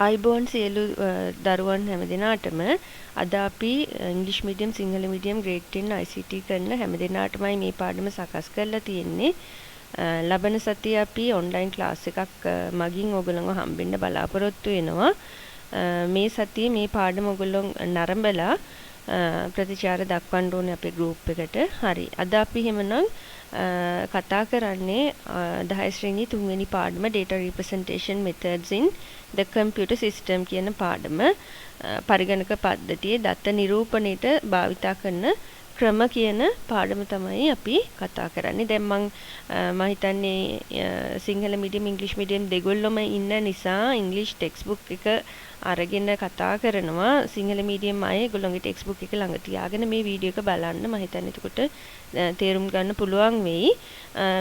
ආයිබෝන් සියලු දරුවන් හැමදෙනාටම අද අපි ඉංග්‍රීසි medium Sinhala medium grade 10 ICT කරන හැමදෙනාටමයි මේ පාඩම සකස් කරලා තියෙන්නේ. ලබන සතියේ අපි ඔන්ලයින් ක්ලාස් එකක් මගින් ඔයගොල්ලන්ව හම්බෙන්න බලාපොරොත්තු වෙනවා. මේ සතියේ මේ පාඩම ඔයගොල්ලෝ නරඹලා ප්‍රතිචාර දක්වන්න ඕනේ අපේ ගෲප් එකට. හරි. අද අපි එහෙමනම් කතා කරන්නේ 10 ශ්‍රේණි 3 වෙනි පාඩම data representation methods in the computer system කියන පාඩම පරිගණක පද්ධතියේ දත්ත නිරූපණයට භාවිතා කරන ක්‍රම කියන පාඩම තමයි අපි කතා කරන්නේ. දැන් මම හිතන්නේ සිංහල මීඩියම් ඉංග්‍රීසි මීඩියම් දෙගොල්ලොම ඉන්න නිසා ඉංග්‍රීසි ටෙක්ස්ට් බුක් එක අරගෙන කතා කරනවා. සිංහල මීඩියම් අය ඒගොල්ලන්ගේ ටෙක්ස්ට් බුක් එක ළඟ තියාගෙන මේ වීඩියෝ එක බලන්න. මම හිතන්නේ එතකොට තේරුම් ගන්න පුළුවන් වෙයි.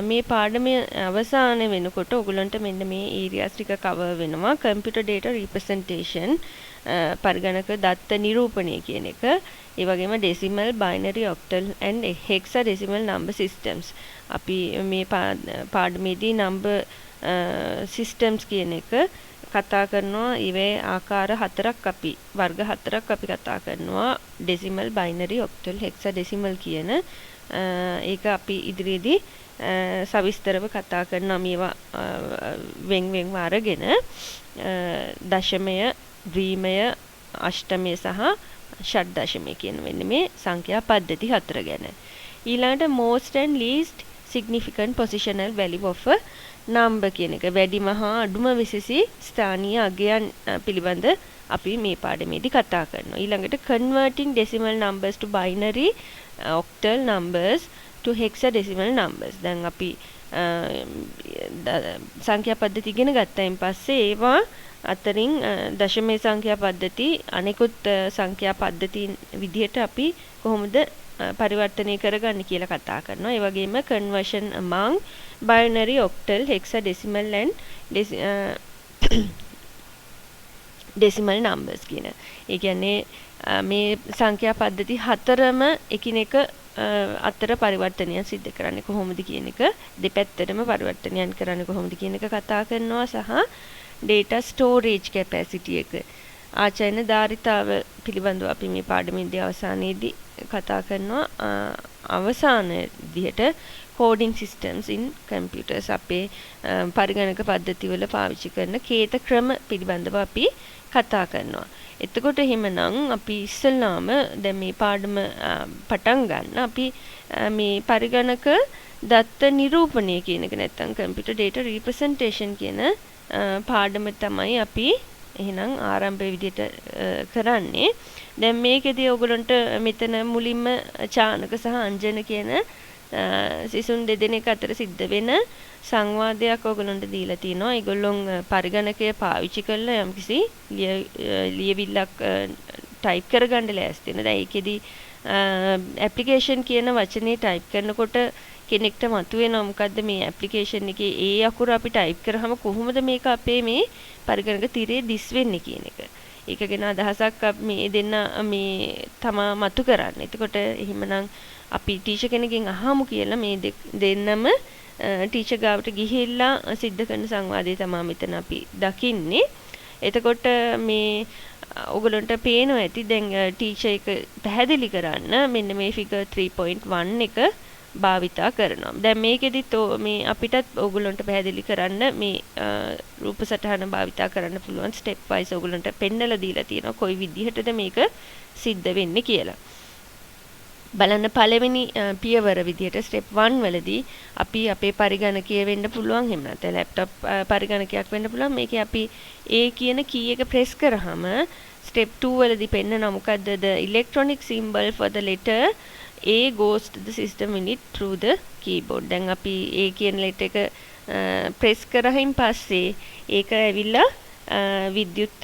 මේ පාඩමේ අවසාන වෙනකොට ඔයගොල්ලන්ට මෙන්න මේ ඒරියාස් ටික කවර් වෙනවා. computer data representation පරිගණක දත්ත නිරූපණය කියන එක. ඒ වගේම decimal, binary, octal and hexadecimal number systems. අපි මේ පාඩමේදී number systems කියන එක කතා කරනවා. ඊවේ ආකාර හතරක් අපි වර්ග හතරක් අපි කතා කරනවා. decimal, binary, octal, hexadecimal කියන ඒක අපි ඉදිරියේදී සවිස්තරව කතා කරනවා. මේවා වෙන් අරගෙන දශමය, ද්විමය, අෂ්ටමය සහ ෂඩ් දශමය කියන වෙන්නේ මේ සංඛ්‍යා පද්ධති හතර ගැන. ඊළඟට most and least significant positional value of a number කියන එක වැඩිම හා අඩුම විශේෂී ස්ථානීය අගයන් පිළිබඳ අපි මේ පාඩමේදී කතා කරනවා. ඊළඟට converting decimal numbers to binary, octal numbers to hexadecimal numbers. දැන් අපි සංඛ්‍යා පද්ධති ඉගෙන ගත්තයින් පස්සේ ඒවා අතරින් දශමයේ සංඛ්‍යා පද්ධති අනෙකුත් සංඛ්‍යා පද්ධතීන් විදිහට අපි කොහොමද පරිවර්තනය කරගන්නේ කියලා කතා කරනවා. ඒ වගේම conversion among binary, octal, hexadecimal and decimal numbers කියන. ඒ කියන්නේ මේ සංඛ්‍යා පද්ධති හතරම එකිනෙක අතර පරිවර්තනය සිද්ධ කරන්නේ කොහොමද කියන එක, දෙපැත්තටම පරිවර්තනයන් කරන්නේ කොහොමද කියන එක කතා කරනවා. සහ data storage capacity එක ආචයන ධාරිතාව පිළිබඳව අපි මේ පාඩමේදී අවසානයේදී කතා කරනවා. අවසාන විදිහට coding systems in computers අපේ පරිගණක පද්ධතිවල පාවිච්චි කරන කේත ක්‍රම පිළිබඳව අපි කතා කරනවා. එතකොට එහෙමනම් අපි ඉස්සෙල්ලාම දැන් මේ පාඩම පටන් ගන්න අපි මේ පරිගණක දත්ත නිරූපණය කියන එක නැත්නම් computer data representation කියන පාඩම තමයි අපි එහෙනම් ආරම්භයේ විදිහට කරන්නේ. දැන් මේකෙදී ඔයගොල්ලන්ට මෙතන මුලින්ම චානක සහ අංජන කියන සිසුන් දෙදෙනෙක් අතර සිද්ධ වෙන සංවාදයක් ඔයගොල්ලන්ට දීලා තිනවා. ඒගොල්ලොන් පරිගණකය පාවිච්චි කරලා යම්කිසි ලියවිල්ලක් ටයිප් කරගන්න ලෑස්ති වෙන. දැන් ඒකෙදී ඇප්ලිකේෂන් කියන වචනේ ටයිප් කරනකොට කෙනෙක්ට මතුවෙනවා මොකද්ද මේ ඇප්ලිකේෂන් එකේ ඒ අකුර අපි ටයිප් කරාම කොහොමද මේක අපේ මේ පරිගණක තිරේ දිස් වෙන්නේ කියන එක. ඒක ගැන අදහසක් මේ දෙන්න මේ තමා මතු කරන්නේ. එතකොට එහෙමනම් අපි ටීචර් කෙනෙක්ගෙන් අහමු කියලා මේ දෙන්නම ටීචර් ගාවට ගිහිල්ලා සිද්ධ කරන සංවාදය තමයි මෙතන අපි දකින්නේ. එතකොට මේ ඔයගලන්ට පේනවා ඇති දැන් ටීචර් එක පැහැදිලි කරන්න මෙන්න මේ ෆිගර් 3.1 එක භාවිතා කරනවා. දැන් මේකෙදිත් මේ අපිටත් ඔයගලන්ට පැහැදිලි කරන්න මේ රූප සටහන භාවිතා කරන්න පුළුවන් ස්ටෙප් වයිස් ඔයගලන්ට පෙන්නලා දීලා තියෙනවා කොයි විදිහටද මේක සිද්ධ වෙන්නේ කියලා. බලන්න පළවෙනි පියවර විදිහට ස්ටෙප් 1 වලදී අපි අපේ පරිගණකය වෙන්න පුළුවන්. එහෙම නැත්නම් ලැප්ටොප් පරිගණකයක් වෙන්න පුළුවන්. මේකේ අපි A කියන කී එක ප්‍රෙස් කරාම ස්ටෙප් 2 වලදී පෙන්නනවා මොකද්ද the electronic symbol for the letter A goes to the system unit through the keyboard. දැන් අපි A කියන letter එක ප්‍රෙස් කරහින් පස්සේ ඒක ඇවිල්ලා විද්‍යුත්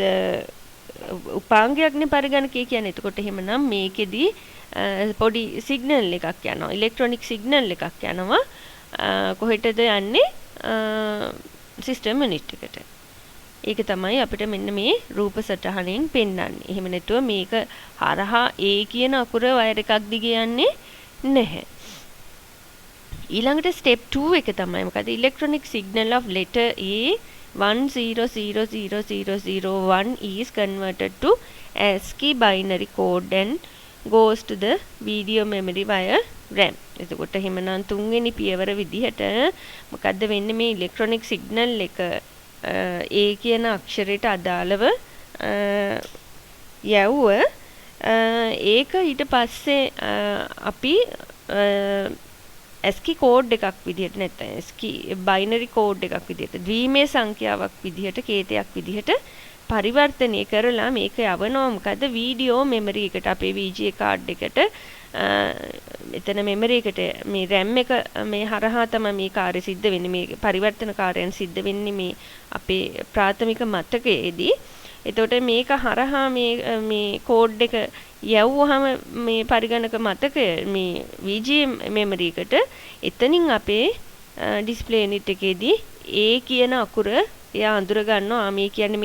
උපාංගයක්නේ පරිගණකය කියන්නේ. එතකොට එහෙමනම් මේකෙදී පොඩි සිග්නල් එකක් යනවා. ඉලෙක්ට්‍රොනික සිග්නල් එකක් යනවා. කොහෙටද යන්නේ? සිස්ටම් යුනිට් එකට. ඒක තමයි අපිට මෙන්න මේ රූප සටහනෙන් පෙන්වන්නේ. එහෙම නැතුව මේක හරහා A කියන අකුර වයර් එකක් දිගේ යන්නේ නැහැ. ඊළඟට ස්ටෙප් 2 එක තමයි මොකද? electronic signal of letter A 10000001 is converted to ASCII binary code and goes to the video memory via RAM. එතකොට එහෙමනම් තුන්වෙනි පියවර විදිහට මොකද්ද වෙන්නේ මේ ඉලෙක්ට්‍රොනික සිග්නල් එක A කියන අක්ෂරයට අදාළව යවුව ඒක ඊට පස්සේ අපි ASCII කෝඩ් එකක් විදිහට නැත්නම් ASCII බයිනරි කෝඩ් එකක් විදිහට ද්විමේ සංඛ්‍යාවක් විදිහට කේතයක් විදිහට පරිවර්තනය කරලා මේක යවනවා මොකද වීඩියෝ මෙමරි එකට අපේ VGA කාඩ් එකට එතන මෙමරි එකට මේ RAM එක මේ හරහා තමයි මේ කාර්ය සිද්ධ වෙන්නේ මේ පරිවර්තන කාර්යයන් සිද්ධ වෙන්නේ මේ අපේ ප්‍රාථමික මතකයේදී එතකොට මේක හරහා මේ කෝඩ් එක යවුවාම මේ පරිගණක මතකය මේ VGA මෙමරි එකට එතනින් අපේ ඩිස්ප්ලේ යුනිට් එකේදී A කියන අකුර එයා අඳුර ගන්නවා මේ කියන්නේ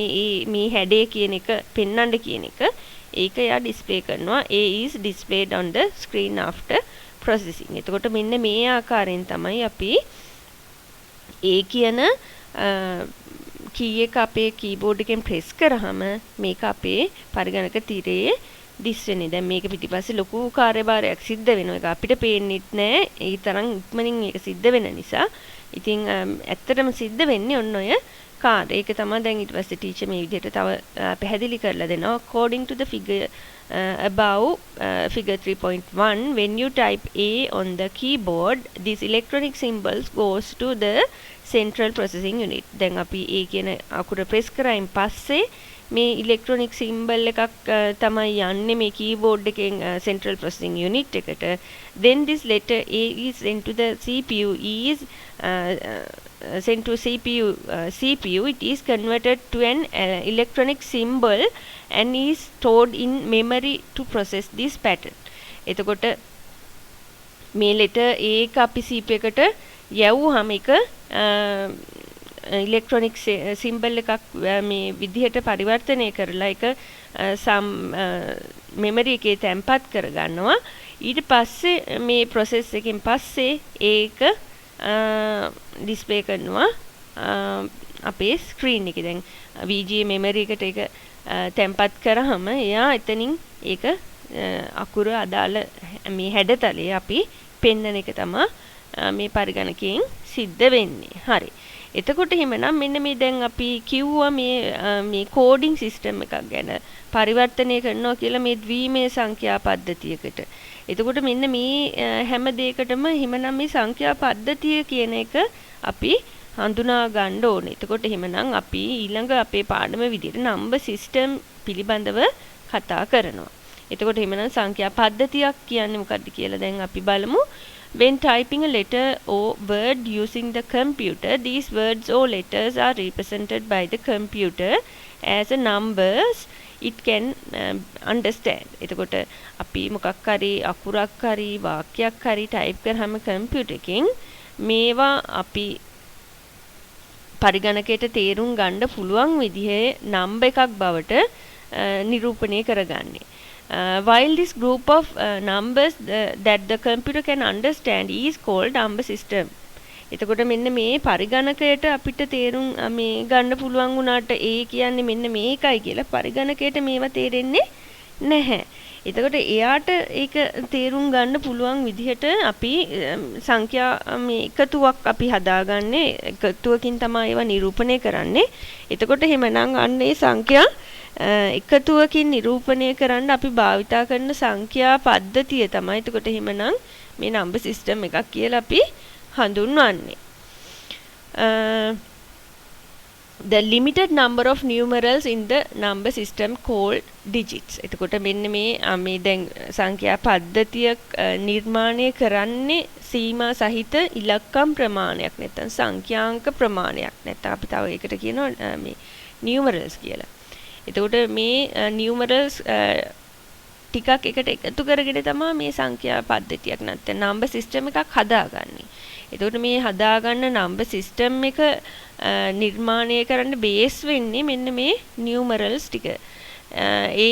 මේ හැඩය කියන එක පෙන්වන්න කියන එක ඒක එයා ඩිස්ප්ලේ කරනවා A is displayed on the screen after processing. එතකොට මෙන්න මේ ආකාරයෙන් තමයි අපි A කියන කී එක අපේ කීබෝඩ් එකෙන් ප්‍රෙස් කරාම මේක අපේ පරිගණක තිරේ දිස් වෙන්නේ. දැන් මේක පිටිපස්සේ ලොකු කාර්යභාරයක් සිද්ධ වෙනවා. ඒක අපිට පේන්නෙත් නෑ. ඒ තරම් ඉක්මනින් මේක සිද්ධ වෙන නිසා. ඉතින් ඇත්තටම සිද්ධ වෙන්නේ ඔන්න ඔය කාර්ය. ඒක තමයි දැන් ඊට පස්සේ ටීචර් මේ විදිහට තව පැහැදිලි කරලා දෙනවා. According to the figure above figure 3.1 when you type A on the keyboard these electronic symbols goes to the central processing unit. දැන් අපි A කියන අකුර press කරායින් පස්සේ මේ ඉලෙක්ට්‍රොනික සිම්බල් එකක් තමයි යන්නේ මේ කීබෝඩ් එකෙන් central processing unit එකට. Then this letter A is sent to the CPU sent to CPU it is converted to an electronic symbol and is stored in memory to process this pattern. එතකොට මේ letter A එක අපි CPU එකට යවුවාම එක ඉලෙක්ට්‍රොනික symbol එකක් මේ විදිහට පරිවර්තනය කරලා එක මෙමරි එකේ තැන්පත් කරගන්නවා. ඊට පස්සේ මේ process එකෙන් පස්සේ ඒක ඩිස්ප්ලේ කරනවා අපේ ස්ක්‍රීන් එකේ. දැන් VGA මෙමරි එකට ඒක තැන්පත් කරාම එයා එතනින් ඒක අකුර අදාළ මේ හැඩතලයේ අපි පෙන්වන එක තමයි මේ පරිගණකයෙන් සිද්ධ වෙන්නේ. හරි. එතකොට එහෙමනම් මෙන්න මේ දැන් අපි කිව්වා මේ කෝඩින් සිස්ටම් එකක් ගැන පරිවර්තනය කරනවා කියලා මේ ද්විමේ සංඛ්‍යා පද්ධතියකට. එතකොට මෙන්න මේ හැම දෙයකටම එහෙමනම් මේ සංඛ්‍යා පද්ධතිය කියන එක අපි හඳුනා ගන්න ඕනේ. එතකොට එහෙමනම් අපි ඊළඟ අපේ පාඩම විදිහට නම්බර් සිස්ටම් පිළිබඳව කතා කරනවා. එතකොට එහෙමනම් සංඛ්‍යා පද්ධතියක් කියන්නේ මොකක්ද කියලා දැන් අපි බලමු. When typing a letter or word using the computer, these words or letters are represented by the computer as a numbers it can understand. එතකොට අපි මොකක් හරි අකුරක් හරි වාක්‍යයක් හරි ටයිප් කරාම කම්පියුටර් එකෙන් මේවා අපි පරිගණකයට තේරුම් ගන්න පුළුවන් විදිහේ නම්බර් එකක් බවට නිරූපණය කරගන්නේ. While this group of numbers that the computer can understand is called number system. එතකොට මෙන්න මේ පරිගණකයට අපිට තේරුම් මේ ගන්න පුළුවන් වුණාට A කියන්නේ මෙන්න මේකයි කියලා පරිගණකයට මේවා තේරෙන්නේ නැහැ. එතකොට එයාට ඒක තේරුම් ගන්න පුළුවන් විදිහට අපි සංඛ්‍යා මේ එකතුවක් අපි හදාගන්නේ එකතුවකින් තමයි ඒවා නිරූපණය කරන්නේ. එතකොට එහෙමනම් අන්න ඒ සංඛ්‍යා එකතුවකින් නිරූපණය කරන්න අපි භාවිතා කරන සංඛ්‍යා පද්ධතිය තමයි එතකොට එහෙමනම් මේ නම්බර් සිස්ටම් එකක් කියලා අපි හඳුන්වන්නේ. The limited number of numerals in the number system called digits. එතකොට මෙන්න මේ දැන් සංඛ්‍යා පද්ධතිය නිර්මාණය කරන්නේ සීමා සහිත ඉලක්කම් ප්‍රමාණයක් නැත්නම් සංඛ්‍යාංක ප්‍රමාණයක් නැත්නම් අපි තව ඒකට කියනවා මේ numerals කියලා. එතකොට මේ numerals ටිකක් එකට එකතු කරගෙන තමයි මේ සංඛ්‍යා පද්ධතියක් නැත්නම් number system එකක් හදාගන්නේ. එතකොට මේ හදාගන්න number system එක නිර්මාණය කරන්න බේස් වෙන්නේ මෙන්න මේ numerals ටික.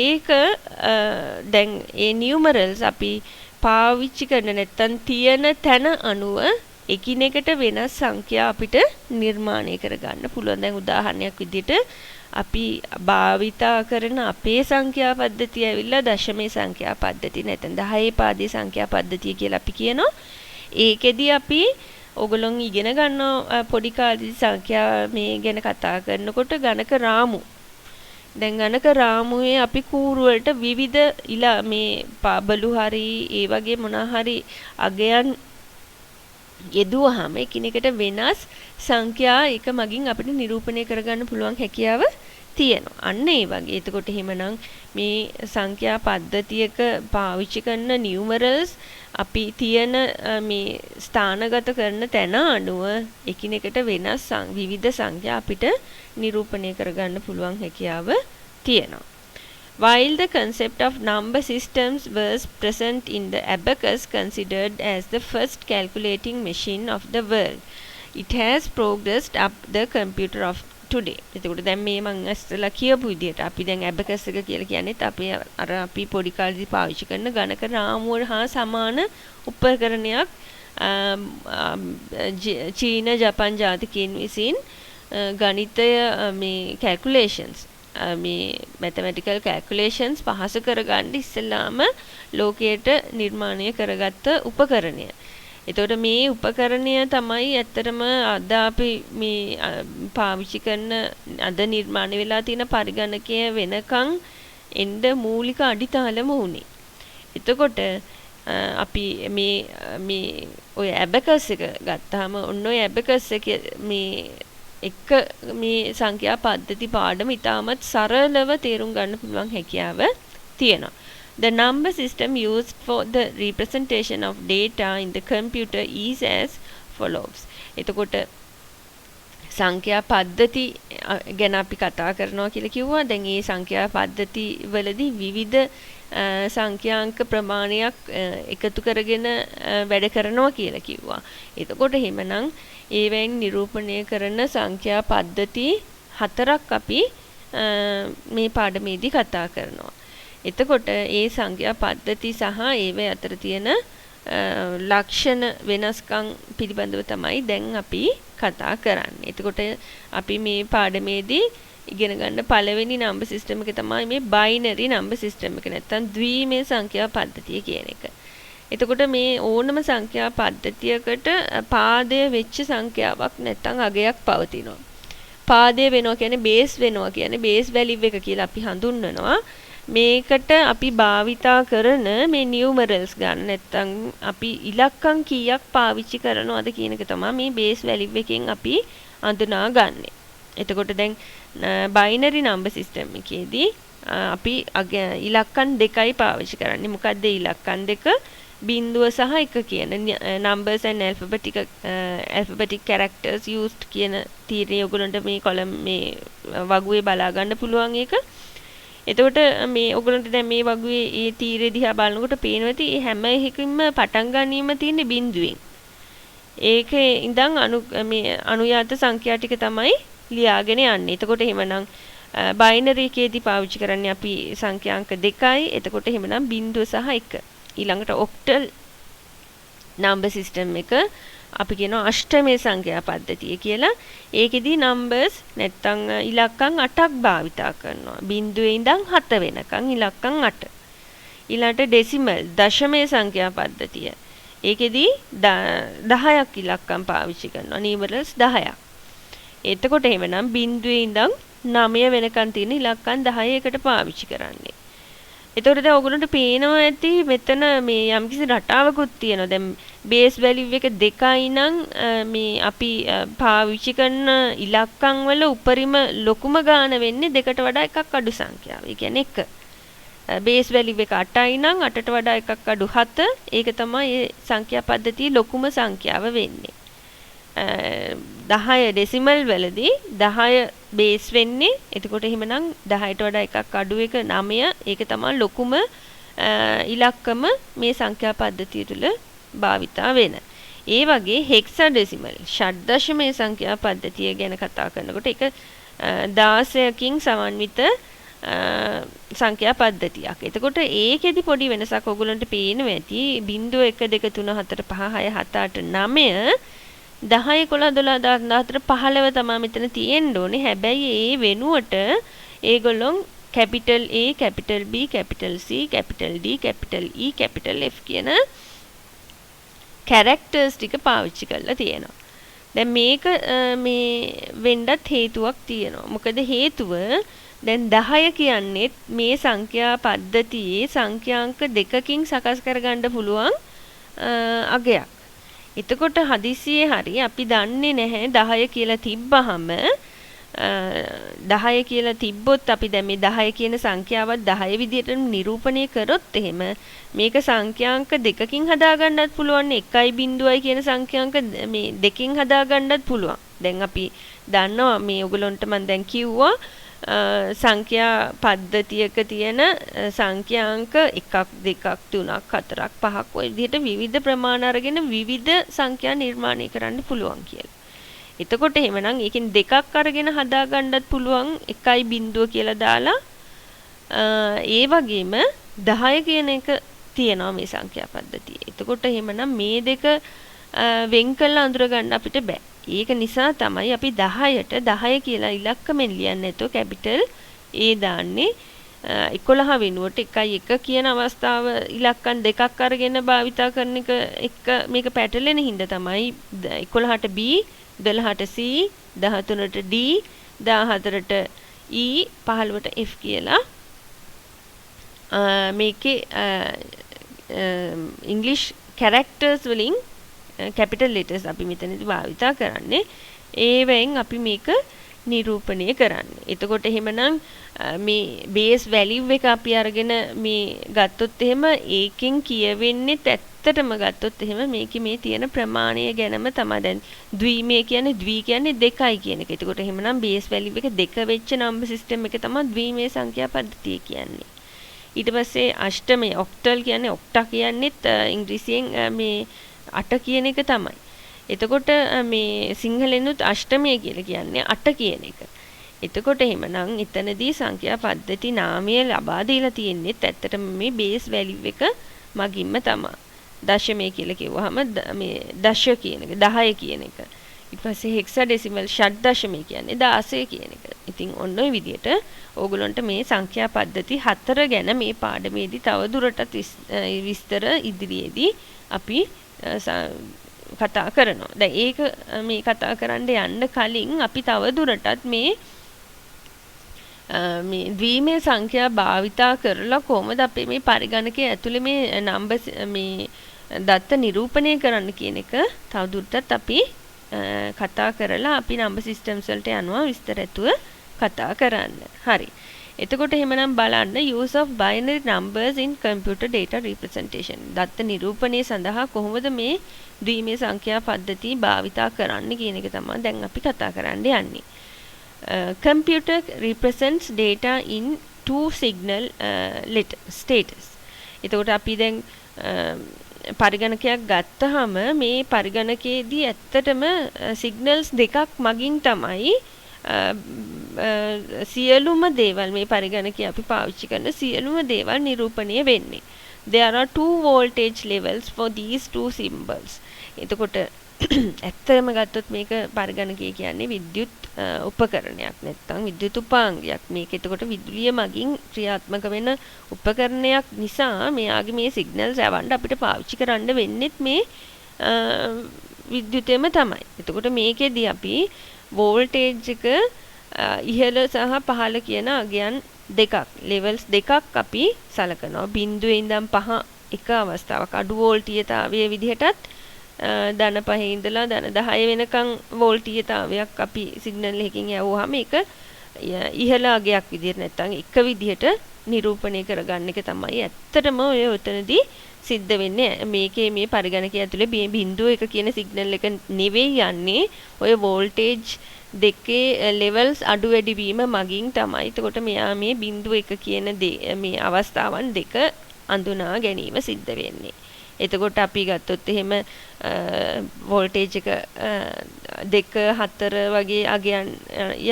ඒක දැන් ඒ numerals අපි පාවිච්චි කරන නැත්නම් තියෙන තැන අනුව එකිනෙකට වෙනස් සංඛ්‍යා අපිට නිර්මාණය කරගන්න පුළුවන්. දැන් උදාහරණයක් විදිහට අපි භාවිතා කරන අපේ සංඛ්‍යා පද්ධතිය ඇවිල්ලා දශමයේ සංඛ්‍යා පද්ධතිය නැත්නම් 10 පාදයේ සංඛ්‍යා පද්ධතිය කියලා අපි කියනවා. ඒකෙදි අපි ඔයගොල්ලෝ ඉගෙන ගන්න පොඩි කාලේදී සංඛ්‍යා මේ ගැන කතා කරනකොට ගණක රාමු. දැන් ගණක රාමුවේ අපි කූරු වලට විවිධ මේ බලු හරි ඒ වගේ මොනවා හරි අගයන් යෙදුවහම එකිනෙකට වෙනස් සංඛ්‍යා එක මගින් අපිට නිරූපණය කරගන්න පුළුවන් හැකියාව තියෙනවා. අන්න ඒ වගේ. එතකොට එහෙමනම් මේ සංඛ්‍යා පද්ධතියක පාවිච්චි කරන නියුමරල්ස් අපි තියෙන මේ ස්ථානගත කරන තැන අනුව එකිනෙකට වෙනස් විවිධ සංඛ්‍යා අපිට නිරූපණය කරගන්න පුළුවන් හැකියාව තියෙනවා. While the concept of number systems was present in the abacus considered as the first calculating machine of the world, it has progressed up the computer of today. එතකොට දැන් මේ මම අස්සලා කියපු විදිහට අපි දැන් abacus එක කියලා කියන්නේත් අපි පොඩි කාලේදී පාවිච්චි කරන ගණක රාමුව හා සමාන උපකරණයක් චීන ජපන් ජාතිකයන් විසින් ගණිතය මේ calculations මේ mathematical calculations පහසු කරගන්න ඉස්සෙල්ලාම ලෝකයට නිර්මාණය කරගත්ත උපකරණය. එතකොට මේ උපකරණය තමයි ඇත්තටම අද අපි මේ පාවිච්චි කරන අද නිර්මාණය වෙලා තියෙන පරිගණකය වෙනකන් එන්න මූලික අඩිතාලම උනේ. එතකොට අපි මේ ඔය abacus එක ගත්තාම ඔන්න ඔය abacus එක මේ එක මේ සංඛ්‍යා පද්ධති පාඩම ඉතාමත් සරලව තේරුම් ගන්න පුළුවන් හැකියාව තියෙනවා. The number system used for the representation of data in the computer is as follows. එතකොට සංඛ්‍යා පද්ධති ගැන අපි කතා කරනවා කියලා කිව්වා. දැන් මේ සංඛ්‍යා පද්ධති වලදී විවිධ සංඛ්‍යාංක ප්‍රමාණයක් එකතු කරගෙන වැඩ කරනවා කියලා කිව්වා. එතකොට එහෙමනම් ඒවෙන් නිරූපණය කරන සංඛ්‍යා පද්ධති 4ක් අපි මේ පාඩමේදී කතා කරනවා. එතකොට ඒ සංඛ්‍යා පද්ධති සහ ඒවේ අතර තියෙන ලක්ෂණ වෙනස්කම් පිළිබඳව තමයි දැන් අපි කතා කරන්නේ. එතකොට අපි මේ පාඩමේදී ඉගෙන ගන්න පළවෙනි නම්බර් සිස්ටම් එක තමයි මේ බයිනරි නම්බර් සිස්ටම් එක නැත්නම් ද්විමේ සංඛ්‍යා පද්ධතිය කියන එක. එතකොට මේ ඕනම සංඛ්‍යා පද්ධතියකට පාදය වෙච්ච සංඛ්‍යාවක් නැත්නම් අගයක් පවතිනවා. පාදය වෙනවා කියන්නේ බේස් වෙනවා කියන්නේ බේස් වැලියු එක කියලා අපි හඳුන්වනවා. මේකට අපි භාවිතා කරන මේ නියුමරල්ස් ගන්න නැත්නම් අපි ඉලක්කම් කීයක් පාවිච්චි කරනවද කියන එක තමයි මේ බේස් වැලියු එකෙන් අපි අඳුනාගන්නේ. එතකොට දැන් බයිනරි නම්බර් සිස්ටම් එකේදී අපි ඉලක්කම් දෙකයි පාවිච්චි කරන්නේ. මොකක්ද ඉලක්කම් දෙක? බිංදුව සහ එක කියන numbers and alphabetic characters used කියන තීරණය ඔයගොල්ලන්ට මේ කොලම් මේ වගුවේ බලා ගන්න පුළුවන් එක. එතකොට මේ ඔයගොල්ලන්ට දැන් මේ වගුවේ මේ තීරය දිහා බලනකොට පේනවා ඇති මේ හැම එකකින්ම පටන් ගැනීම තියෙන්නේ බිංදුවෙන්. ඒකේ ඉඳන් අනුයාත සංඛ්‍යා ටික තමයි ලියාගෙන යන්නේ. එතකොට එහෙමනම් බයිනරි එකේදී පාවිච්චි කරන්නේ අපි සංඛ්‍යාංක 2යි. එතකොට එහෙමනම් බිංදුව සහ 1. ඊළඟට ඔක්ටල් නම්බර් සිස්ටම් එක අපි කියනවා අෂ්ටමේ සංඛ්‍යා පද්ධතිය කියලා. ඒකෙදි නම්බර්ස් නැත්තම් ඉලක්කම් 8ක් භාවිතා කරනවා. බිංදුවේ ඉඳන් 7 වෙනකන් ඉලක්කම් 8. ඊළඟට ඩෙසිමල් දශමයේ සංඛ්‍යා පද්ධතිය. ඒකෙදි 10ක් ඉලක්කම් පාවිච්චි කරනවා. නියුමරල්ස් 10ක්. එතකොට එහෙමනම් බිංදුවේ ඉඳන් 9 වෙනකන් තියෙන ඉලක්කම් 10 එකට පාවිච්චි කරන්නේ. එතකොට දැන් ඔයගොල්ලන්ට පේනවා ඇති මෙතන මේ යම්කිසි රටාවකුත් තියෙනවා. දැන් බේස් වැලියු එක 2යි නම් මේ අපි පාවිච්චි කරන ඉලක්කම් වල උපරිම ලොකුම ගාන වෙන්නේ 2ට වඩා එකක් අඩු සංඛ්‍යාව. ඒ කියන්නේ 1. බේස් වැලියු එක 8යි නම් 8ට වඩා එකක් අඩු 7. ඒක තමයි මේ සංඛ්‍යා පද්ධතියේ ලොකුම සංඛ්‍යාව වෙන්නේ. 10 ඩෙසිමල් වලදී 10 බේස් වෙන්නේ. එතකොට එහෙමනම් 10ට වඩා එකක් අඩු එක 9. ඒක තමයි ලොකුම ඉලක්කම මේ සංඛ්‍යා පද්ධතිය තුල භාවිතා වෙන. ඒ වගේ හෙක්සාඩෙසිමල් ෂඩ්දශමයේ සංඛ්‍යා පද්ධතිය ගැන කතා කරනකොට ඒක 16කින් සමන්විත සංඛ්‍යා පද්ධතියක්. එතකොට ඒකෙදි පොඩි වෙනසක් ඔයගොල්ලන්ට පේනවා ඇති. 0 1 2 3 4 5 6 7 8 9 10 11 12 13 15 තමයි මෙතන තියෙන්න ඕනේ. හැබැයි ඒ වෙනුවට ඒගොල්ලොන් capital A, capital B, capital C, capital D, capital E, capital F කියන characters ටික පාවිච්චි කරලා තියෙනවා. දැන් මේක මේ වෙන්නත් හේතුවක් තියෙනවා. මොකද හේතුව දැන් 10 කියන්නේ මේ සංඛ්‍යා පද්ධතියේ සංඛ්‍යාංක දෙකකින් සකස් කරගන්න පුළුවන් අගයක්. එතකොට හදිසියේ හරි අපි දන්නේ නැහැ 10 කියලා තිබ්බහම 10 කියලා තිබ්බොත් අපි දැන් මේ 10 කියන සංඛ්‍යාවත් 10 විදිහට නිරූපණය කරොත් එහෙම මේක සංඛ්‍යාංක දෙකකින් හදාගන්නත් පුළුවන් 1.0යි කියන සංඛ්‍යාංක මේ දෙකකින් හදාගන්නත් පුළුවන්. දැන් අපි දන්නවා මේ ඔයගලොන්ට මම දැන් කිව්වා සංඛ්‍යා පද්ධතියක තියෙන සංඛ්‍යාංක 1ක් 2ක් 3ක් 4ක් 5ක් ඔය විදිහට විවිධ ප්‍රමාණ අරගෙන විවිධ සංඛ්‍යා නිර්මාණය කරන්න පුළුවන් කියලා. එතකොට එහෙමනම් ඒකෙන් දෙකක් අරගෙන හදාගන්නත් පුළුවන් 1.0 කියලා දාලා ඒ වගේම 10 කියන එක තියෙනවා මේ සංඛ්‍යා පද්ධතියේ. එතකොට එහෙමනම් මේ දෙක වෙන් කළා අඳුර ගන්න අපිට බෑ. ඒක නිසා තමයි අපි 10ට 10 කියලා ඉලක්කමෙන් ලියන්නේ නැතෝ කැපිටල් A දාන්නේ 11 වෙනුවට 1.1 කියන අවස්ථාව ඉලක්කම් දෙකක් අරගෙන භාවිතා කරන එක මේක පැටලෙන හින්දා තමයි 11ට B 12ට C 13ට D 14ට E 15ට F කියලා මේකේ English characters වලින් capital letters අපි මෙතනදී භාවිතා කරන්නේ ඒවෙන් අපි මේක නිරූපණය කරන්නේ. එතකොට එහෙමනම් මේ base value එක අපි අරගෙන මේ ගත්තොත් එහෙම ඒකෙන් කියවෙන්නේ ඇත්තටම ගත්තොත් එහෙම මේකේ මේ තියෙන ප්‍රමාණය ගැනම තමයි. දැන් ද්විමය කියන්නේ ද්වි කියන්නේ 2යි කියන එක. එතකොට එහෙමනම් base value එක 2 වෙච්ච number system එක තමයි ද්විමය සංඛ්‍යා පද්ධතිය කියන්නේ. ඊට පස්සේ අෂ්ටමය ඔක්ටල් කියන්නේ ඔක්ටා කියන්නේත් ඉංග්‍රීසියෙන් මේ 8 කියන එක තමයි. එතකොට මේ සිංහලෙනුත් අෂ්ටමය කියලා කියන්නේ 8 කියන එක. එතකොට එහෙමනම් එතනදී සංඛ්‍යා පද්ධති නාමය ලබා දීලා තියෙන්නේ ඇත්තටම මේ බේස් වැලියු එක මගින්ම තමයි. දශමය කියලා කිව්වහම මේ දශ කියන එක 10 කියන එක. ඊට පස්සේ හෙක්සාඩෙසිමල් ෂඩ් දශමය කියන්නේ 16 කියන එක. ඉතින් ඔන්න ඔය විදිහට ඕගොල්ලන්ට මේ සංඛ්‍යා පද්ධති 4 ගැන මේ පාඩමේදී තව දුරටත් විස්තර ඉදිරියේදී අපි කතා කරනවා. දැන් ඒක මේ කතා කරන්න යන්න කලින් අපි තව දුරටත් මේ ද්විමය සංඛ්‍යා භාවිතා කරලා කොහොමද අපි මේ පරිගණකයේ ඇතුලේ මේ නම්බර් මේ දත්ත නිරූපණය කරන්න කියන එක තව දුරටත් අපි කතා කරලා අපි නම්බර් සිස්ටම්ස් වලට යනවා විස්තර ඇතුව කතා කරන්න. හරි. එතකොට එහෙමනම් බලන්න use of binary numbers in computer data representation. දත්ත නිරූපණය සඳහා කොහොමද මේ ද්විමය සංඛ්‍යා පද්ධතිය භාවිතා කරන්න කියන එක තමයි දැන් අපි කතා කරන්න යන්නේ. Computer represents data in two signal status. එතකොට අපි දැන් පරිගණකයක් ගත්තාම මේ පරිගණකයේදී ඇත්තටම signals දෙකක් මගින් තමයි සියලුම දේවල් මේ පරිගණකයේ අපි පාවිච්චි කරන සියලුම දේවල් නිරූපණය වෙන්නේ. There are two voltage levels for these two symbols. එතකොට ඇත්තම ගත්තොත් මේක පරිගණකය කියන්නේ විද්‍යුත් උපකරණයක් නැත්නම් විද්‍යුත් උපාංගයක්. මේක එතකොට විදුලිය මගින් ක්‍රියාත්මක වෙන උපකරණයක් නිසා මෙයාගේ මේ සිග්නල්ස් යවන්න අපිට පාවිච්චි කරන්න වෙන්නේත් මේ විද්‍යුතෙම තමයි. එතකොට මේකෙදී අපි වෝල්ටේජ් එක ඉහළ සහ පහළ කියන අගයන් දෙකක් levels දෙකක් අපි සලකනවා. බිඳුවේ ඉඳන් 5 එක අවස්ථාවක් අඩු වෝල්ටීයතාවයේ විදිහටත් ධන 5 ඉඳලා ධන 10 වෙනකන් වෝල්ටීයතාවයක් අපි සිග්නල් එකකින් යවුවාම ඒක ඉහළ අගයක් විදිහට නැත්නම් එක විදිහට නිරූපණය කරගන්න එක තමයි ඇත්තටම ඔය උතනදී සිද්ධ වෙන්නේ. මේකේ මේ පරිගණකය ඇතුලේ බිඳුව එක කියන සිග්නල් එක නෙවෙයි යන්නේ ඔය වෝල්ටේජ් දෙකේ levels අඩු වැඩි වීම මගින් තමයි. එතකොට මෙයා මේ බිඳුව එක කියන මේ අවස්ථාවන් දෙක අඳුනා ගැනීම සිද්ධ වෙන්නේ. එතකොට අපි ගත්තොත් එහෙම වෝල්ටේජ් එක 2 4 වගේ අගයන්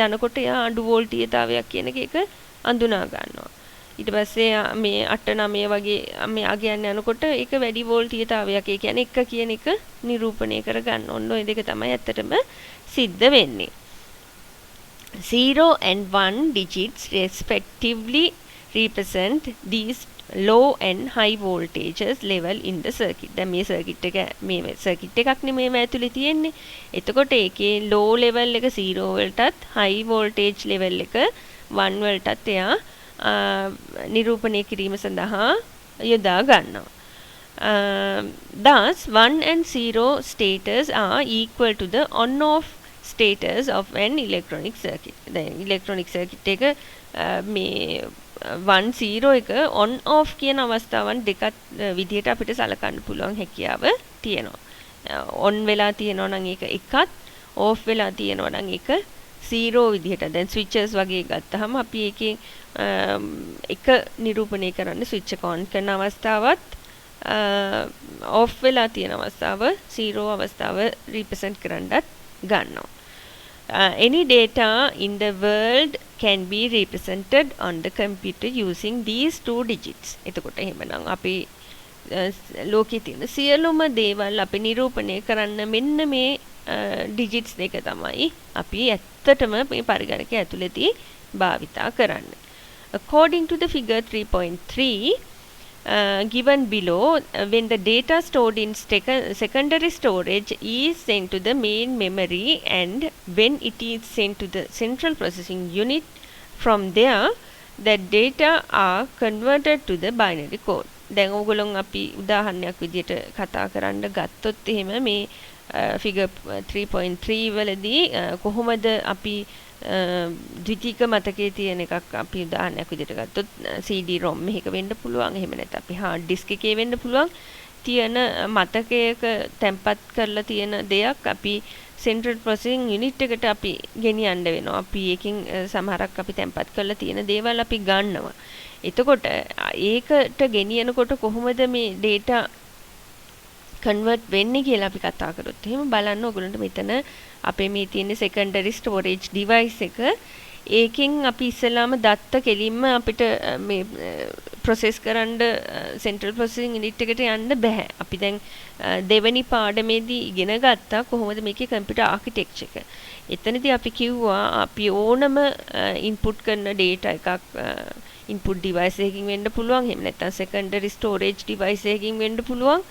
යනකොට යා අඩු වෝල්ටීයතාවයක් කියන එක අඳුනා ගන්නවා. ඊට පස්සේ මේ 8 9 වගේ මේ අගයන් යනකොට ඒක වැඩි වෝල්ටීයතාවයක්. ඒ කියන්නේ 1 කියන එක නිරූපණය කරගන්න. ඔන්න ඔය දෙක තමයි ඇත්තටම සිද්ධ වෙන්නේ. 0 and 1 digits respectively represent these low and high voltages level in the circuit. දැන් මේ circuit එක මේ circuit එකක් නෙමෙයි මේ ඇතුලේ තියෙන්නේ. එතකොට ඒකේ low level එක 0 වලටත් high voltage level එක 1 වලටත් එයා නිරූපණය කිරීම සඳහා යොදා ගන්නවා. Thus 1 and 0 status are equal to the on-off status of an electronic circuit. දැන් electronic circuit එක මේ 1 0 එක on off කියන අවස්ථාවන් දෙකක් විදිහට අපිට සලකන්න පුළුවන් හැකියාව තියෙනවා. on වෙලා තියෙනවා නම් ඒක එකත් off වෙලා තියෙනවා නම් ඒක 0 විදිහට. දැන් switches වගේ ගත්තාම අපි ඒකේ එක නිරූපණය කරන්න switch එක on කරන අවස්ථාවත් off වෙලා තියෙන අවස්ථාව 0 අවස්ථාව represent කරන්නත් ගන්නවා. Any data in the world can be represented on the computer using these two digits. එතකොට එහෙමනම් අපි ලෝකයේ තියෙන සියලුම දේවල් අපි නිරූපණය කරන්න මෙන්න මේ digits දෙක තමයි අපි ඇත්තටම මේ පරිගණකය ඇතුළතදී භාවිතා කරන්නේ. According to the figure 3.3 given below, when the data stored in secondary storage is sent to the main memory and when it is sent to the central processing unit, from there the data are converted to the binary code. දැන් ඕගොල්ලෝ අපි උදාහරණයක් විදිහට කතා කරන්න ගත්තොත් එහෙම මේ figure 3.3 වලදී කොහොමද අපි ද්විතීක මතකයේ තියෙන එකක් අපි උදාහරණයක් විදිහට ගත්තොත් CD-ROM එකක වෙන්න පුළුවන්. එහෙම නැත්නම් අපි hard disk එකේ වෙන්න පුළුවන්. තියෙන මතකයක තැම්පත් කරලා තියෙන දෙයක් අපි central processing unit එකට අපි ගෙනියන්න වෙනවා. අපි එකකින් සමහරක් අපි තැම්පත් කරලා තියෙන දේවල් අපි ගන්නවා. එතකොට ඒකට ගෙනියනකොට කොහොමද මේ data convert වෙන්නේ කියලා අපි කතා කරොත් එහෙම බලන්න ඕගොල්ලන්ට මෙතන අපේ මේ තියෙන secondary storage device එක ඒකෙන් අපි ඉස්සෙල්ලාම දත්ත කෙලින්ම අපිට මේ process කරන්න central processing unit එකට යන්න බෑ. අපි දැන් දෙවෙනි පාඩමේදී ඉගෙන ගත්තා කොහොමද මේකේ computer architecture එක. එතනදී අපි කිව්වා අපි ඕනම input කරන data එකක් input device එකකින් වෙන්න පුළුවන්. එහෙම නැත්නම් secondary storage device එකකින් වෙන්න පුළුවන්.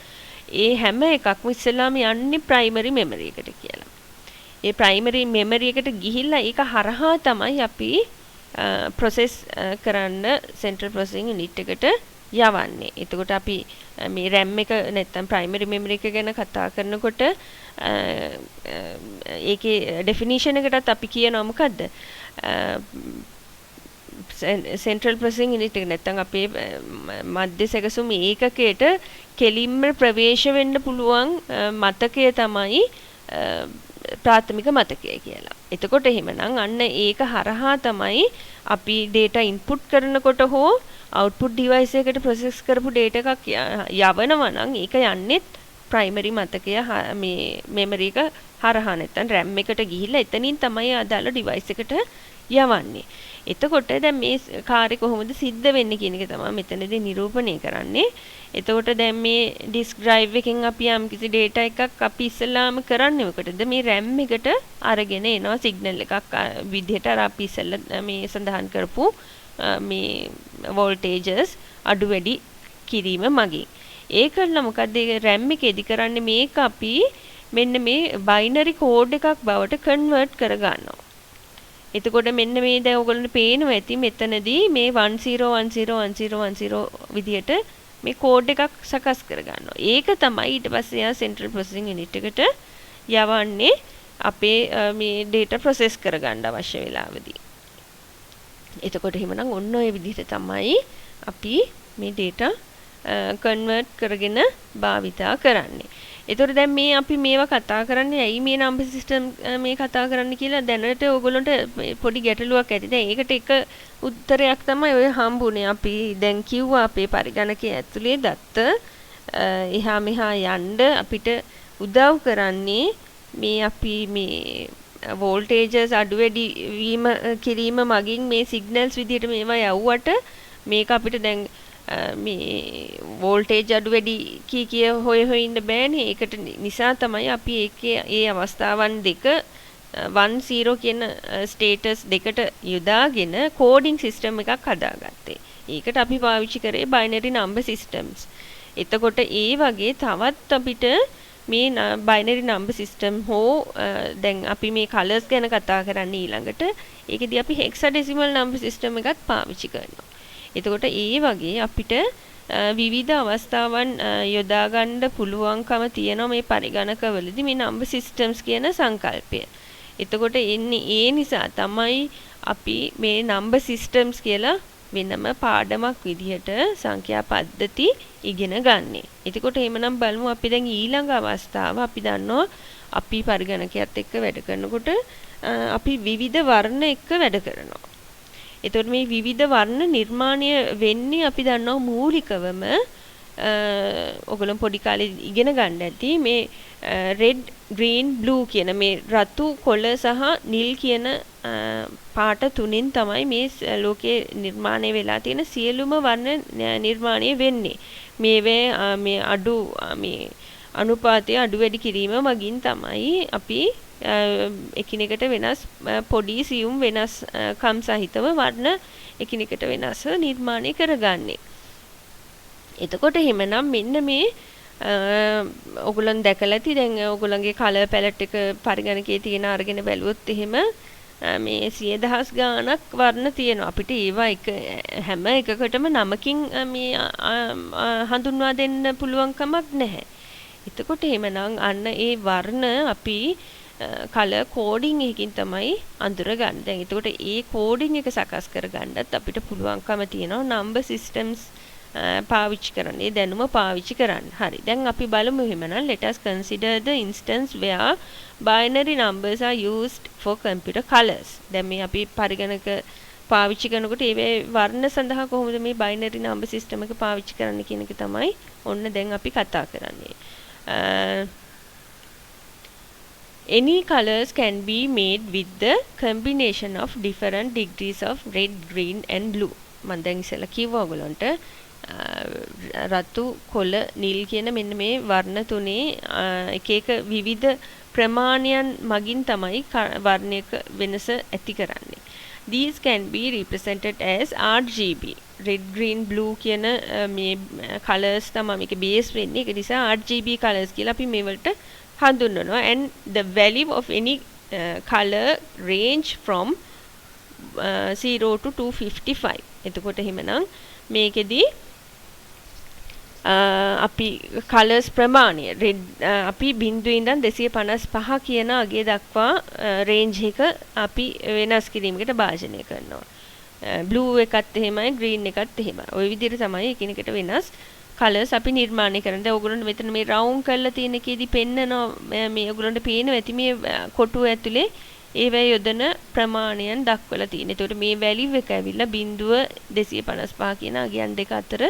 ඒ හැම එකක්ම ඉස්සෙල්ලාම යන්නේ primary memory එකට කියලා. ඒ primary memory එකට ගිහිල්ලා ඒක හරහා තමයි අපි process කරන්න central processing unit එකට යවන්නේ. එතකොට අපි මේ RAM එක නැත්නම් primary memory එක ගැන කතා කරනකොට ඒකේ definition එකටත් අපි කියනවා මොකද්ද? central processing unit එක නැත්නම් අපේ මධ්‍ය සැකසුම් ඒකකයට කෙලින්ම ප්‍රවේශ වෙන්න පුළුවන් මතකය තමයි ප්‍රාථමික මතකය කියලා. එතකොට එහෙමනම් අන්න ඒක හරහා තමයි අපි data input කරනකොට හෝ output device එකට process කරපු data එකක් යවනවා නම් ඒක යන්නේ primary මතකය මේ memory එක හරහා නැත්නම් RAM එකට ගිහිල්ලා එතනින් තමයි අදාළ device එකට යවන්නේ. එතකොට දැන් මේ කාර්ය කොහොමද සිද්ධ වෙන්නේ කියන එක තමයි මෙතනදී නිරූපණය කරන්නේ. එතකොට දැන් මේ disk drive එකෙන් අපි යම්කිසි data එකක් අපි ඉස්සෙල්ලාම කරන්නේ මොකටද? මේ RAM එකට අරගෙන එනවා signal එකක් විදිහට අර අපි ඉස්සෙල්ලා මේ සඳහන් කරපු මේ voltages අඩු වැඩි කිරීම මගින්. ඒකල්ලා මොකද RAM එකේදී කරන්නේ මේක අපි මෙන්න මේ binary code එකක් බවට convert කර ගන්නවා. එතකොට මෙන්න මේ දැන් ඔයගොල්ලන්ට පේනවා ඇති මෙතනදී මේ 10101010 විදියට මේ කෝඩ් එකක් සකස් කර ගන්නවා. ඒක තමයි ඊට පස්සේ යා central processing unit එකට යවන්නේ අපේ මේ data process කරගන්න අවශ්‍ය වෙලාවදී. එතකොට එහෙමනම් ඔන්න ඔය විදිහට තමයි අපි මේ data convert කරගෙන භාවිතා කරන්නේ. එතකොට දැන් මේ අපි මේවා කතා කරන්නේ ඇයි මේ number system මේ කතා කරන්න කියලා දැනට ඕගොල්ලන්ට පොඩි ගැටලුවක් ඇති. දැන් ඒකට එක උත්තරයක් තමයි ඔය හම්බුනේ. අපි දැන් කිව්වා අපේ පරිගණකයේ ඇතුලේ දත්ත එහා මෙහා යන්න අපිට උදව් කරන්නේ මේ අපි මේ voltages අඩු වැඩි වීම කිරීම මගින් මේ signals විදිහට මේවා යවුවට මේක අපිට දැන් මේ වෝල්ටේජ් අඩු වැඩි කී හොය ඉන්න බෑනේ. ඒකට නිසා තමයි අපි ඒකේ ඒ අවස්ථාවන් දෙක 1 0 කියන ස්ටේටස් දෙකට යොදාගෙන කෝඩින් සිස්ටම් එකක් හදාගත්තේ. ඒකට අපි පාවිච්චි කරේ බයිනරි නම්බර් සිස්ටම්ස්. එතකොට ඒ වගේ තවත් අපිට මේ බයිනරි නම්බර් සිස්ටම් හෝ දැන් අපි මේ කලර්ස් ගැන කතා කරන්නේ ඊළඟට. ඒකෙදී අපි හෙක්සාඩෙසිමල් නම්බර් සිස්ටම් එකක් පාවිච්චි කරනවා. එතකොට ඒ වගේ අපිට විවිධ අවස්ථාවන් යොදා ගන්න පුළුවන්කම තියෙනවා මේ පරිගණකවලදී මේ නම්බර් සිස්ටම්ස් කියන සංකල්පය. එතකොට එන්නේ ඒ නිසා තමයි අපි මේ නම්බර් සිස්ටම්ස් කියලා වෙනම පාඩමක් විදිහට සංඛ්‍යා පද්ධති ඉගෙන ගන්නෙ. එතකොට එහෙමනම් බලමු අපි දැන් ඊළඟ අවස්ථාව අපි දන්නවා අපි පරිගණකයත් එක්ක වැඩ කරනකොට අපි විවිධ වර්ණ එක්ක වැඩ කරනවා. එතකොට මේ විවිධ වර්ණ නිර්මාණය වෙන්නේ අපි දන්නවා මූලිකවම ඔයගොල්ලෝ පොඩි කාලේ ඉගෙන ගන්න ඇති මේ red green blue කියන මේ රතු කොළ සහ නිල් කියන පාට තුنين තමයි මේ ලෝකේ නිර්මාණය වෙලා තියෙන සියලුම වර්ණ නිර්මාණය වෙන්නේ. මේ අඩු මේ අනුපාතය අඩු වැඩි කිරීම මගින් තමයි අපි එකිනෙකට වෙනස් පොඩි සියුම් වෙනස්කම් සහිතව වර්ණ එකිනෙකට වෙනස් නිර්මාණය කරගන්නේ. එතකොට එහෙමනම් මෙන්න මේ ඔයගොල්ලන් දැකලා ඇති දැන් ඔයගොල්ලන්ගේ කලර් පැලට් එක පරිගණකයේ තියෙන අරගෙන බැලුවොත් එහෙම මේ 100,000 ගාණක් වර්ණ තියෙනවා. අපිට ඒවා එක හැම එකකටම නමකින් මේ හඳුන්වා දෙන්න පුළුවන් කමක් නැහැ. එතකොට එහෙමනම් අන්න ඒ වර්ණ අපි කලර් කෝඩින් එකකින් තමයි අඳුරගන්නේ. දැන් එතකොට ඒ කෝඩින් එක සකස් කරගන්නත් අපිට පුළුවන්කම තියෙනවා නම්බර් සිස්ටම්ස් පාවිච්චි කරන්න. ඒ දැනුම පාවිච්චි කරන්න. හරි. දැන් අපි බලමු එහෙමනම් let us consider the instance where binary numbers are used for computer colors. දැන් මේ අපි පරිගණක පාවිච්චි කරනකොට ඒ වර්ණ සඳහා කොහොමද මේ binary number system එක පාවිච්චි කරන්න කියන එක තමයි ඔන්න දැන් අපි කතා කරන්නේ. Any colors can be made with the combination of different degrees of red, green and blue. මම දැන් ඉස්සෙල්ලා කිව්වා ඔයගලන්ට රතු කොළ නිල් කියන මෙන්න මේ වර්ණ තුනේ එක එක විවිධ ප්‍රමාණයන් මගින් තමයි වර්ණයක වෙනස ඇති කරන්නේ. These can be represented as RGB. Red, green, blue කියන මේ colors තමයි මේක base වෙන්නේ. ඒක නිසා RGB colors කියලා අපි මේවලට හඳුන්වනවා. And the value of any color range from 0 to 255. එතකොට එහෙමනම් මේකෙදී අපි කලර්ස් ප්‍රමාණය අපි 0 ඉඳන් 255 කියන අගය දක්වා රේන්ජ් එක අපි වෙනස් කිරීමකට භාජනය කරනවා. බ්ලූ එකත් එහෙමයි ග්‍රීන් එකත් එහෙමයි. ওই විදිහට තමයි එකිනෙකට වෙනස් කලර්ස් අපි නිර්මාණය කරන්නේ. දැන් ඔයගොල්ලන්ට මෙතන මේ රවුන්ඩ් කරලා තියෙන එකේදී පෙන්නනවා මේ ඔයගොල්ලන්ට පේනවා ඇති මේ කොටුව ඇතුලේ ඒවැ යොදන ප්‍රමාණයන් දක්වලා තියෙනවා. ඒතකොට මේ වැලියු එක ඇවිල්ලා 0.255 කියන අගයන් දෙක අතර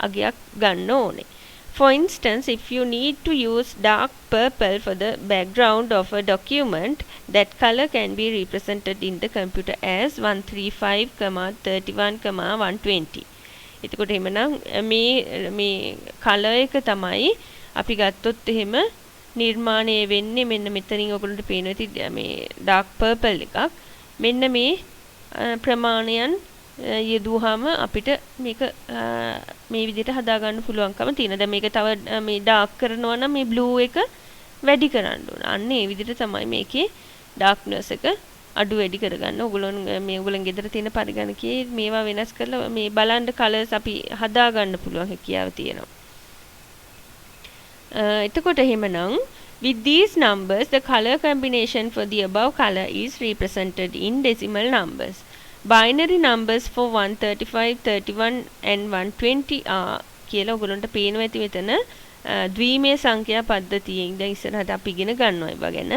අගයක් ගන්න ඕනේ. For instance, if you need to use dark purple for the background of a document, that color can be represented in the computer as 135,31,120. එතකොට එහෙමනම් මේ color එක තමයි අපි ගත්තොත් එහෙම නිර්මාණය වෙන්නේ මෙන්න මෙතනින් ඔයගොල්ලන්ට පේනවා ඇති මේ dark purple එකක්. මෙන්න මේ ප්‍රමාණයන් යෙදුවාම අපිට මේක මේ විදිහට හදා ගන්න පුළුවන්කම තියෙනවා. දැන් මේක තව මේ ඩාර්ක් කරනවා නම් මේ බ්ලූ එක වැඩි කරන්න ඕන. අන්න ඒ විදිහට තමයි මේකේ ඩාර්ක්නස් එක අඩු වැඩි කරගන්න. ඔයගොල්ලන් ගෙදර තියෙන පරිගණකයේ මේවා වෙනස් කරලා මේ බලන්න කලර්ස් අපි හදා ගන්න පුළුවන් හැකියාව තියෙනවා. එතකොට එහෙමනම් with these numbers the color combination for the above color is represented in decimal numbers. Binary numbers for 135, 31 and 120 are කියලා ඔයගොල්ලන්ට පේනවා ඇති මෙතන ද්විමේ සංඛ්‍යා පද්ධතියෙන් දැන් ඉස්සරහට අපි ඉගෙන ගන්නවා ඒවා ගැන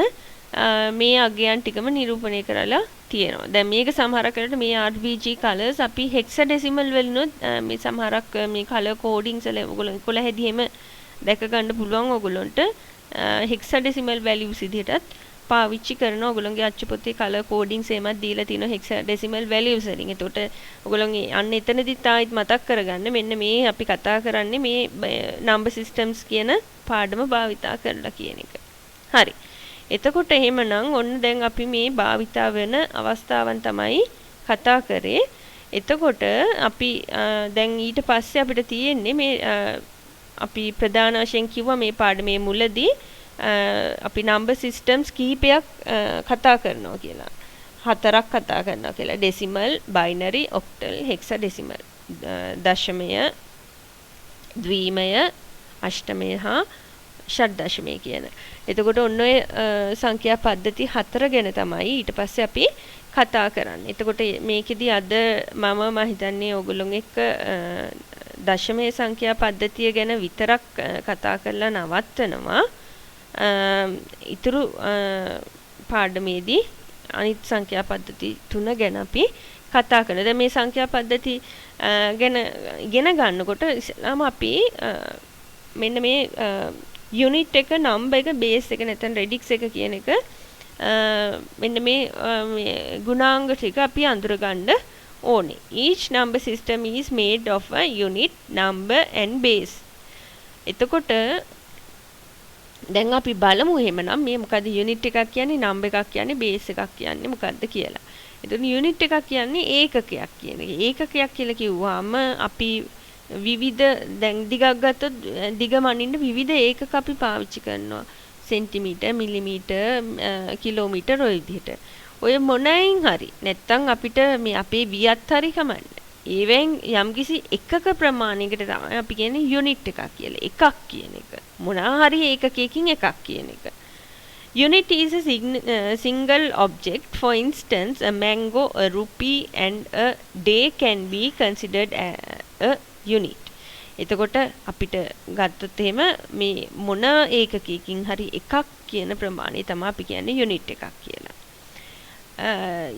මේ අගයන් ටිකම නිරූපණය කරලා තියෙනවා. දැන් මේක සමහරක් කරලා මේ RGB colors අපි hexadecimal වලිනුත් මේ සමහරක් මේ color codings වල ඔයගොල්ලෝ 11 හැදීම දැක ගන්න පුළුවන් ඔයගොල්ලන්ට hexadecimal values විදිහටත් පාවිච්චි කරන ඔයගොල්ලෝගේ අච්චු පොතේ කලර් කෝඩින්ග්ස් එහෙමත් දීලා තිනවා හෙක්සාඩෙසිමල් වැලියුස් වලින්. එතකොට ඔයගොල්ලෝගේ අන්න එතනදිත් ආයිත් මතක් කරගන්න මෙන්න මේ අපි කතා කරන්නේ මේ නම්බර් සිස්ටම්ස් කියන පාඩම භාවිතා කරලා කියන එක. හරි. එතකොට එහෙමනම් ඔන්න දැන් අපි මේ භාවිතා වෙන අවස්ථාවන් තමයි කතා කරේ. එතකොට අපි දැන් ඊට පස්සේ අපිට තියෙන්නේ මේ අපි ප්‍රධාන වශයෙන් කිව්වා මේ පාඩමේ මුලදී අපි නම්බර් සිස්ටම්ස් කිහිපයක් කතා කරනවා කියලා. 4ක් කතා කරනවා කියලා. Decimal, binary, ඔක්ටල්, හෙක්සාඩෙසිමල්. දශමය, ද්විමය, අෂ්ටමය හා ෂඩ්දශමය කියන. එතකොට ඔන්න ඔය සංඛ්‍යා පද්ධති 4 ගැන තමයි ඊට පස්සේ අපි කතා කරන්නේ. එතකොට මේකෙදි අද මම හිතන්නේ ඕගොල්ලොන් එක්ක දශමයේ සංඛ්‍යා පද්ධතිය ගැන විතරක් කතා කරලා නවත්තනවා. ඊතුරු පාඩමේදී අනිත් සංඛ්‍යා පද්ධති 3 ගැන අපි කතා කරනවා. දැන් මේ සංඛ්‍යා පද්ධති ගැන ඉගෙන ගන්නකොට ඉස්සෙල්ලාම අපි මෙන්න මේ යුනිට් එක, නම්බර් එක, බේස් එක නැත්නම් රෙඩික්ස් එක කියන එක මෙන්න මේ ගුණාංග ටික අපි අඳුරගන්න ඕනේ. Each number system is made of a unit, number and base. එතකොට දැන් අපි බලමු එහෙමනම් මේ මොකද්ද යුනිට් එකක් කියන්නේ, නම්බර් එකක් කියන්නේ, බේස් එකක් කියන්නේ මොකද්ද කියලා. එතකොට යුනිට් එකක් කියන්නේ ඒකකයක් කියන එක. ඒකකයක් කියලා කිව්වම අපි විවිධ දැන් දිගක් ගත්තොත් දිග මනින්න විවිධ ඒකක අපි පාවිච්චි කරනවා. සෙන්ටිමීටර්, මිලිමීටර්, කිලෝමීටර් ඔය විදිහට. ඔය මොනයින් හරි නැත්තම් අපිට මේ අපේ වියත් හරි කමන්නේ. ඒවෙන් යම්කිසි එකක ප්‍රමාණයකට තමයි අපි කියන්නේ යුනිට් එකක් කියලා. එකක් කියන එක. මොනවා හරි ඒකකයකින් එකක් කියන එක. Unit is a single object. For instance, a mango, a rupee and a day can be considered a unit. එතකොට අපිට ගත්තොත් එහෙම මේ මොන ඒකකයකින් හරි එකක් කියන ප්‍රමාණය තමයි අපි කියන්නේ යුනිට් එකක් කියලා.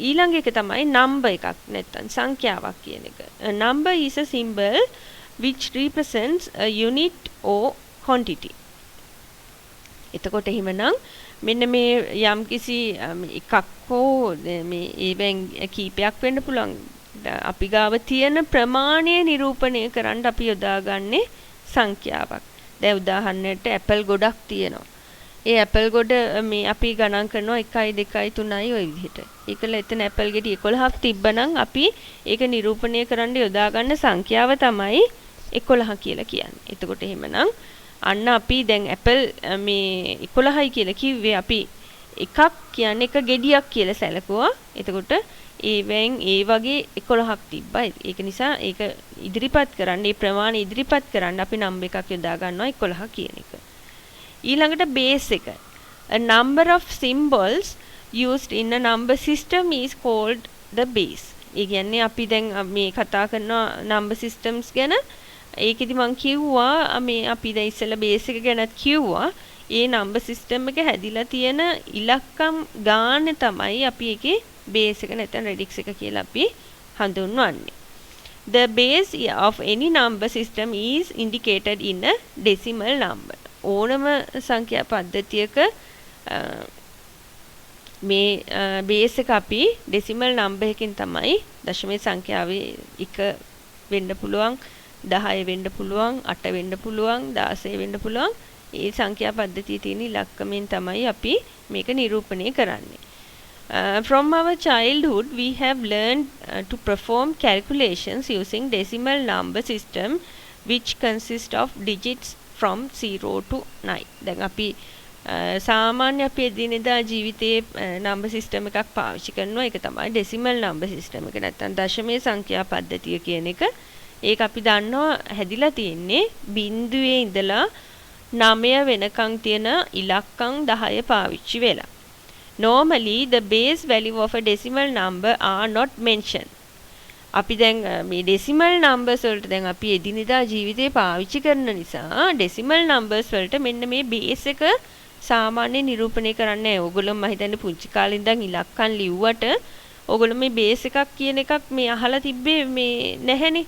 ඊළඟ එක තමයි number එකක් නැත්නම් සංඛ්‍යාවක් කියන එක. A number is a symbol which represents a unit or quantity. එතකොට එහෙමනම් මෙන්න මේ යම්කිසි එකක් හෝ මේ ඒවෙන් කීපයක් වෙන්න පුළුවන්. අපි ගාව තියෙන ප්‍රමාණය නිරූපණය කරන්න අපි යොදාගන්නේ සංඛ්‍යාවක්. දැන් උදාහරණයට ඇපල් ගොඩක් තියෙනවා. ඒ ඇපල් ගොඩ මේ අපි ගණන් කරනවා 1 2 3යි ওই විදිහට. ඒකල එතන ඇපල් ගෙඩි 11ක් තිබ්බනම් අපි ඒක නිරූපණය කරන්න යොදාගන්න සංඛ්‍යාව තමයි 11 කියලා කියන්නේ. එතකොට එහෙමනම් අන්න අපි දැන් ඇපල් මේ 11යි කියලා කිව්වේ අපි එකක් කියන්නේ එක ගෙඩියක් කියලා සැලකුවා. එතකොට ඒවෙන් ඒ වගේ 11ක් තිබ්බා. ඒක නිසා ඒක ඉදිරිපත් කරන්න, මේ ප්‍රමාණය ඉදිරිපත් කරන්න අපි නම්බර් එකක් යොදා ගන්නවා 11 කියන එක. ඊළඟට බේස් එක. A number of symbols used in a number system is called the base. ඒ කියන්නේ අපි දැන් මේ කතා කරන number systems ගැන. ඒකෙදි මම කිව්වා මේ අපි දැන් ඉස්සෙල්ලා බේස් එක ගැනත් කිව්වා. ඒ number system එක හැදිලා තියෙන ඉලක්කම් ගාන තමයි අපි ඒකේ base එක නැත්නම් radix එක කියලා අපි හඳුන්වන්නේ. The base of any number system is indicated in a decimal number. ඕනම සංඛ්‍යා පද්ධතියක මේ බේස් එක අපි ඩෙසිමල් නම්බර් එකකින් තමයි දශමයේ සංඛ්‍යාවේ 1 වෙන්න පුළුවන්, 10 වෙන්න පුළුවන්, 8 වෙන්න පුළුවන්, 16 වෙන්න පුළුවන්. ඒ සංඛ්‍යා පද්ධතියේ තියෙන ඉලක්කමෙන් තමයි අපි මේක නිරූපණය කරන්නේ. From our childhood we have learned to perform calculations using decimal number system which consist of digits from 0 to 9. දැන් අපි සාමාන්‍ය අපේ දිනදා ජීවිතයේ නම්බර් සිස්ටම් එකක් පාවිච්චි කරනවා. ඒක තමයි ඩෙසිමල් නම්බර් සිස්ටම් එක. නැත්නම් දශමයේ සංඛ්‍යා පද්ධතිය කියන එක. ඒක අපි දන්නවා හැදිලා තියෙන්නේ බිංදුවේ ඉඳලා 9 වෙනකන් තියෙන ඉලක්කම් 10 පාවිච්චි වෙලා. Normally the base value of a decimal number are not mentioned. අපි දැන් මේ ඩෙසිමල් නම්බර්ස් වලට දැන් අපි එදිනෙදා ජීවිතේ පාවිච්චි කරන නිසා ඩෙසිමල් නම්බර්ස් වලට මෙන්න මේ බේස් එක සාමාන්‍ය නිරූපණය කරන්නේ නැහැ. ඕගොල්ලෝ මම හිතන්නේ පුංචි කාලේ ඉඳන් ඉලක්කම් ලිව්වට ඕගොල්ලෝ මේ බේස් එකක් කියන එකක් මේ අහලා තිබ්බේ මේ නැහැනේ.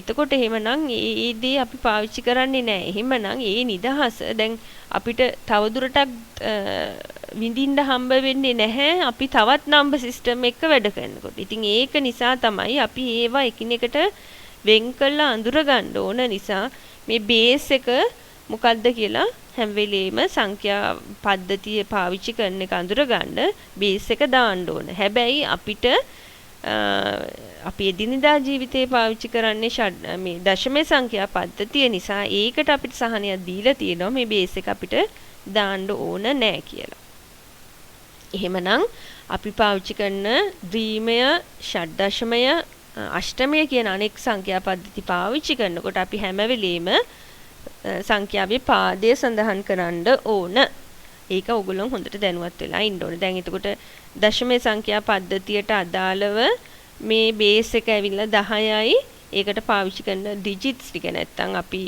එතකොට එහෙමනම් ඒ දේ අපි පාවිච්චි කරන්නේ නැහැ. එහෙමනම් ඒ නිදහස දැන් අපිට තවදුරටත් විඳින්න හම්බ වෙන්නේ නැහැ අපි තවත් නම්බර් සිස්ටම් එක වැඩ කරනකොට. ඉතින් ඒක නිසා තමයි අපි ඒවා එකිනෙකට වෙන් කරලා අඳුර ගන්න ඕන නිසා මේ බේස් එක මොකද්ද කියලා හැම වෙලේම සංඛ්‍යා පද්ධතිය පාවිච්චි කරන එක අඳුර ගන්න බේස් එක දාන්න ඕන. හැබැයි අපිට අපි එදිනෙදා ජීවිතේ පාවිච්චි කරන්නේ මේ දශම සංඛ්‍යා පද්ධතිය නිසා ඒකට අපිට සහනයක් දීලා තියෙනවා මේ බේස් එක අපිට දාන්න ඕන නෑ කියලා. එහෙමනම් අපි පාවිච්චි කරන ද්විමය, ෂඩ්දශමය, අෂ්ටමය කියන අනෙක් සංඛ්‍යා පද්ධති පාවිච්චි කරනකොට අපි හැම වෙලෙම සංඛ්‍යාවේ පාදය සඳහන් කරන්න ඕන. ඒක ඔයගොල්ලෝ හොඳට දැනුවත් වෙලා ඉන්න ඕනේ. දැන් එතකොට දශමයේ සංඛ්‍යා පද්ධතියට අදාළව මේ බේස් එක ඇවිල්ලා 10යි. ඒකට පාවිච්චි කරන ඩිජිට්ස් ටික නැත්තම් අපි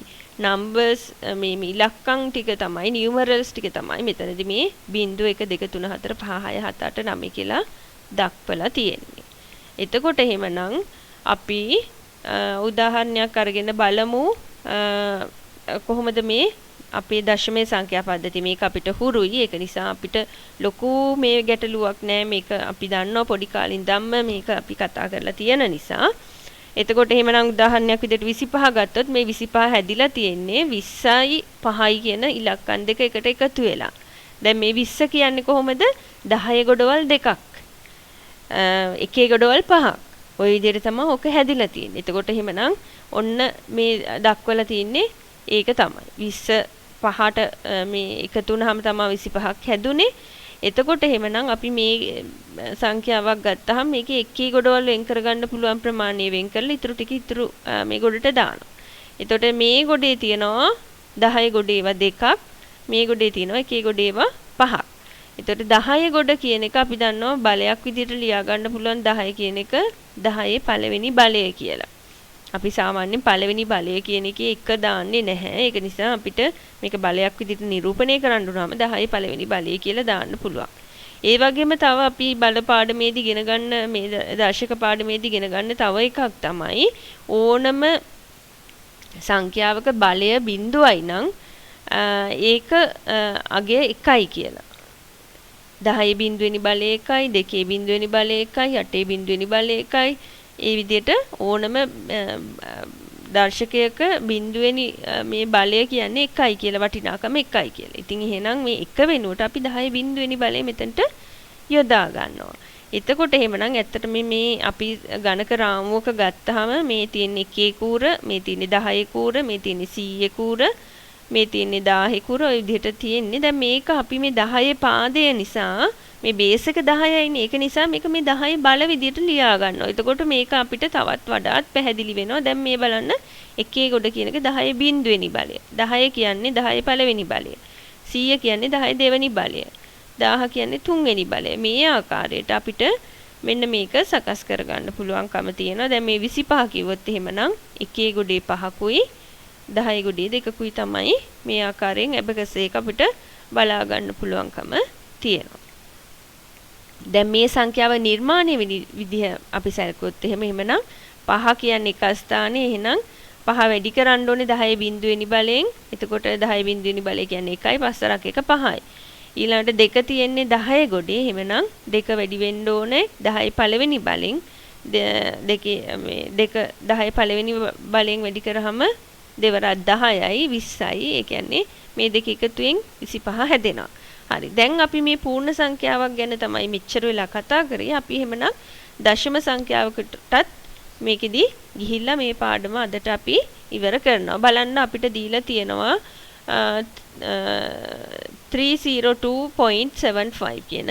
නම්බර්ස් මේ ඉලක්කම් ටික තමයි නියුමරල්ස් ටික තමයි මෙතනදී මේ 0 1 2 3 4 5 6 7 8 9 කියලා දක්වලා තියෙන්නේ. එතකොට එහෙමනම් අපි උදාහරණයක් අරගෙන බලමු කොහොමද මේ අපේ දශමයේ සංඛ්‍යා පද්ධතිය මේක අපිට හුරුයි. ඒක නිසා අපිට ලොකු මේ ගැටලුවක් නෑ. මේක අපි දන්නවා පොඩි කාලින් ධම්ම මේක අපි කතා කරලා තියෙන නිසා. එතකොට එහෙමනම් උදාහරණයක් විදිහට 25 ගත්තොත් මේ 25 හැදිලා තියෙන්නේ 20යි 5යි කියන ඉලක්කම් දෙක එකට එකතු වෙලා. දැන් මේ 20 කියන්නේ කොහොමද? 10 ගොඩවල් දෙකක්. එකේ ගොඩවල් පහක්. ওই විදිහට තමයි ඔක හැදිලා තියෙන්නේ. එතකොට එහෙමනම් ඔන්න මේ දක්වලා තියෙන්නේ ඒක තමයි. 20 5ට මේ එකතු වුනහම තමයි 25ක් හැදුනේ. එතකොට එහෙමනම් අපි මේ සංඛ්‍යාවක් ගත්තාම මේකේ එකේ ගොඩවල් වෙන් කරගන්න පුළුවන් ප්‍රමාණය වෙන් කරලා ඊටු ටික ඊටු මේ ගොඩට දානවා. එතකොට මේ ගොඩේ තියෙනවා 10 ගොඩේ ඒවා දෙකක්. මේ ගොඩේ තියෙනවා එකේ ගොඩේ ඒවා පහක්. එතකොට 10 ගොඩ කියන එක අපි දන්නවා බලයක් විදිහට ලියා ගන්න පුළුවන් 10 කියන එක 10 පළවෙනි බලය කියලා. අපි සාමාන්‍යයෙන් පළවෙනි බලය කියන එකේ එක දාන්නේ නැහැ. ඒක නිසා අපිට මේක බලයක් විදිහට නිරූපණය කරන්න උනම 10 පළවෙනි බලය කියලා දාන්න පුළුවන්. ඒ වගේම තව අපි බල පාඩමේදී ඉගෙන ගන්න මේ දර්ශක පාඩමේදී ඉගෙන ගන්න තව එකක් තමයි ඕනම සංඛ්‍යාවක බලය බිඳුවයි නම් ඒක අගය 1යි කියලා. 10 බිඳුවෙනි බලය 1යි, 2 බිඳුවෙනි බලය 1යි, 8 බිඳුවෙනි බලය 1යි. ඒ විදිහට ඕනම දර්ශකයක බිඳුවෙනි මේ බලය කියන්නේ 1යි කියලා වටිනාකම 1යි කියලා. ඉතින් එහෙනම් මේ 1 වෙනුවට අපි 10 බිඳුවෙනි බලය මෙතනට යොදා ගන්නවා. එතකොට එහෙමනම් ඇත්තට මේ අපි ගණක රාමුවක ගත්තාම මේ තියෙන 1 කූර, මේ තියෙන 10 කූර, මේ තියෙන 100 කූර, මේ තියෙන 1000 කූර ඔය විදිහට තියෙන්නේ. දැන් මේක අපි මේ 10 පාදය නිසා මේ බේස් එක 10යිනේ. ඒක නිසා මේක මේ 10 බල විදියට ලියා ගන්නවා. එතකොට මේක අපිට තවත් වඩාත් පැහැදිලි වෙනවා. දැන් මේ බලන්න එකේ ගොඩ කියන එක 10 බිඳුවෙනි බලය. 10 කියන්නේ 10 පළවෙනි බලය. 100 කියන්නේ 10 දෙවෙනි බලය. 1000 කියන්නේ තුන්වෙනි බලය. මේ ආකාරයට අපිට මෙන්න මේක සකස් කරගන්න පුළුවන්කම තියෙනවා. දැන් මේ 25 කිව්වොත් එහෙමනම් එකේ ගොඩේ 5කුයි 10 ගොඩේ 2කුයි තමයි මේ ආකාරයෙන් ඇබකස් එක අපිට බලා ගන්න පුළුවන්කම තියෙනවා. දැන් මේ සංඛ්‍යාව නිර්මාණය විදිහ අපි සැලකුවොත් එහෙමනම් 5 කියන්නේ එක ස්ථානයේ එහෙනම් 5 වැඩි කරන්න ඕනේ 10 බිඳුවෙනි බලයෙන්. එතකොට 10 බිඳුවෙනි බලය කියන්නේ 1යි 5 1 5යි. ඊළඟට 2 තියෙන්නේ 10 ගොඩේ. එහෙමනම් 2 වැඩි වෙන්න ඕනේ 10 පළවෙනි බලෙන්. දෙකේ මේ 2 10 පළවෙනි බලයෙන් වැඩි කරාම දෙවරක් 10යි 20යි. ඒ කියන්නේ මේ දෙක එකතුවෙන් 25 හැදෙනවා. හරි. දැන් අපි මේ පූර්ණ සංඛ්‍යාවක් ගැන තමයි මෙච්චර වෙලා කතා කරේ. අපි එහෙමනම් දශම සංඛ්‍යාවකටත් මේකෙදි ගිහිල්ලා මේ පාඩම අදට අපි ඉවර කරනවා. බලන්න අපිට දීලා තියෙනවා 302.75 කියන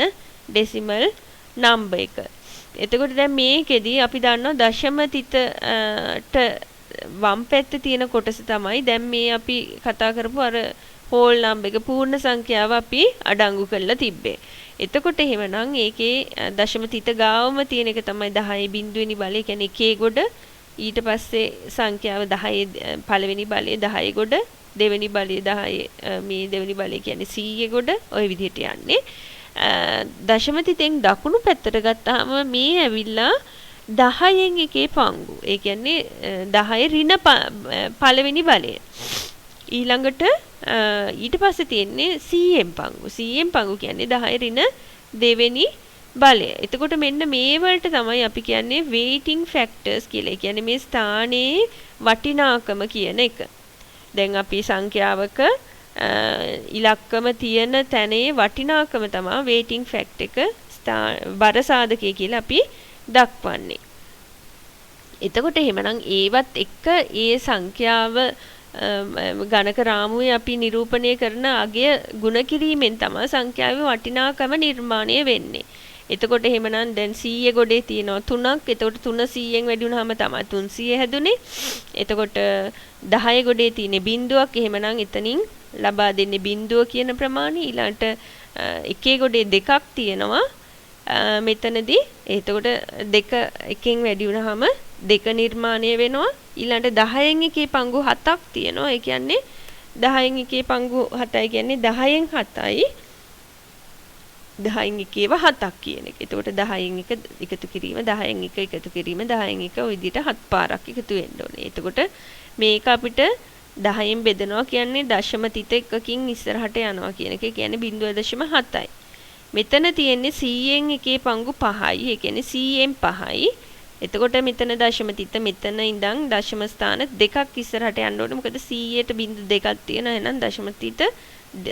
ඩෙසිමල් නම්බර් එක. එතකොට දැන් මේකෙදි අපි දන්නවා දශම තිතට වම් පැත්තේ තියෙන කොටස තමයි දැන් මේ අපි කතා කරපු අර හෝල් නම්බර් එක පූර්ණ සංඛ්‍යාව අපි අඩංගු කරලා තිබ්බේ. එතකොට එහෙමනම් ඒකේ දශම තිත ගාවම තියෙන එක තමයි 10 බිඳුවෙනි බලය කියන්නේ එකේ ගොඩ. ඊට පස්සේ සංඛ්‍යාව 10 පළවෙනි බලය 10 ගොඩ, දෙවෙනි බලය 10 මේ දෙවෙනි බලය කියන්නේ 100 ගොඩ. ওই විදිහට යන්නේ. දශම තිතෙන් දකුණු පැත්තට ගත්තාම මේ ඇවිල්ලා 10න් එකේ පංගු. ඒ කියන්නේ 10 ඍණ පළවෙනි බලය. ඊළඟට ඊට පස්සේ තියෙන්නේ 100න් පංගු. 100න් පංගු කියන්නේ 10 ඍණ දෙවෙනි බලය. එතකොට මෙන්න මේ වලට තමයි අපි කියන්නේ weighting factors කියලා. ඒ කියන්නේ මේ ස්ථානයේ වටිනාකම කියන එක. දැන් අපි සංඛ්‍යාවක ඉලක්කම තියෙන තැනේ වටිනාකම තමයි weighting fact එක බර සාධකය කියලා අපි දක්වන්නේ. එතකොට එහෙමනම් ඒවත් එක්ක ඒ සංඛ්‍යාව ගණක රාමුවේ අපි නිරූපණය කරන අගය ගුණ කිරීමෙන් තමයි සංඛ්‍යාවේ වටිනාකම නිර්මාණය වෙන්නේ. එතකොට එහෙමනම් දැන් 100 ගොඩේ තියෙනවා 3ක්. එතකොට 3 100න් වැඩි වුණාම තමයි 300 හැදුනේ. එතකොට 10 ගොඩේ තියෙන බිඳුවක්. එහෙමනම් එතනින් ලබා දෙන්නේ බිඳුව කියන ප්‍රමාණය. ඊළඟට එකේ ගොඩේ දෙකක් තියෙනවා. මෙතනදී එතකොට දෙක එකෙන් වැඩි වුණාම දෙක නිර්මාණය වෙනවා. ඊළඟට 10න් එකේ පංගු 7ක් තියෙනවා. ඒ කියන්නේ 10න් එකේ පංගු 7යි කියන්නේ 10න් 7යි 10න් එකේව 7ක් කියන එක. එතකොට 10න් එක එකතු කිරීම 10න් එක එකතු කිරීම 10න් එක ওই විදිහට 7 පාරක් එකතු වෙන්න ඕනේ. එතකොට මේක අපිට 10න් බෙදනවා කියන්නේ දශම තිත එකකින් ඉස්සරහට යනවා කියන එක. ඒ කියන්නේ 0.7යි. මෙතන තියෙන්නේ 100න් එකේ පංගු 5යි. ඒ කියන්නේ 100න් 5යි. එතකොට මෙතන දශම තිත මෙතන ඉඳන් දශම ස්ථාන දෙකක් ඉස්සරහට යන්න ඕනේ. මොකද 100ට 0.2ක් තියෙනවා. එහෙනම් දශම තිත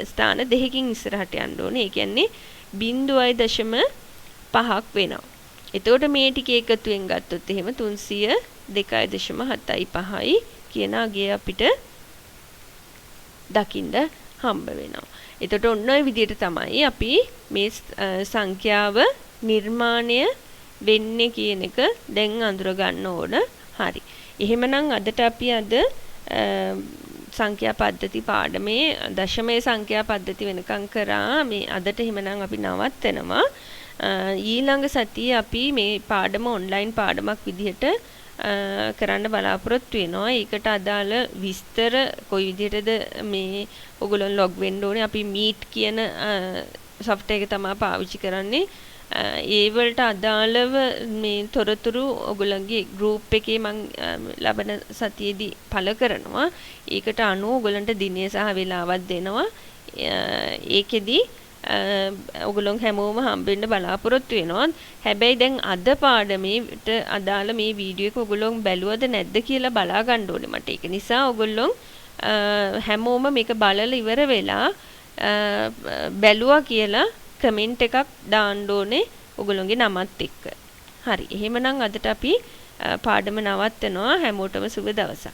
ස්ථාන දෙකකින් ඉස්සරහට යන්න ඕනේ. ඒ කියන්නේ 0.5ක් වෙනවා. එතකොට මේ ටික එකතුවෙන් ගත්තොත් එහෙම 302.75යි කියන අගය අපිට දකින්න හම්බ වෙනවා. එතකොට ඔන්න ඔය විදිහට තමයි අපි මේ සංඛ්‍යාව නිර්මාණය වෙන්නේ කියන එක දැන් අඳුර ගන්න ඕන. හරි. එහෙමනම් අදට අපි අද සංඛ්‍යා පද්ධති පාඩමේ දශමයේ සංඛ්‍යා පද්ධති වෙනකම් කරා. මේ අදට එහෙමනම් අපි නවත්තනවා. ඊළඟ සතියේ අපි මේ පාඩම ඔන්ලයින් පාඩමක් විදිහට කරන්න බලාපොරොත්තු වෙනවා. ඒකට අදාළ විස්තර කොයි විදිහටද මේ ඔයගොල්ලෝ ලොග් වෙන්න ඕනේ. අපි Meet කියන software එක තමයි පාවිච්චි කරන්නේ. ඒ වලට අදාළව මේ තොරතුරු ඔයගොල්ලන්ගේ group එකේ මම ලබන සතියේදී පළ කරනවා. ඒකට අනුව ඔයගොල්ලන්ට දිනය සහ වේලාවක් දෙනවා. ඒකෙදි ඔයගොල්ලෝ හැමෝම හම්බෙන්න බලාපොරොත්තු වෙනවා. හැබැයි දැන් අද පාඩමේට අදාළ මේ වීඩියෝ එක ඔයගොල්ලෝ බැලුවද නැද්ද කියලා බලා ගන්න ඕනේ මට. ඒක නිසා ඔයගොල්ලෝ හැමෝම මේක බලලා ඉවර වෙලා බැලුවා කියලා කමෙන්ට් එකක් දාන්න ඕනේ ඔයගොල්ලෝගේ නමත් එක්ක. හරි. එහෙමනම් අදට අපි පාඩම නවත්තනවා. හැමෝටම සුබ දවසක්.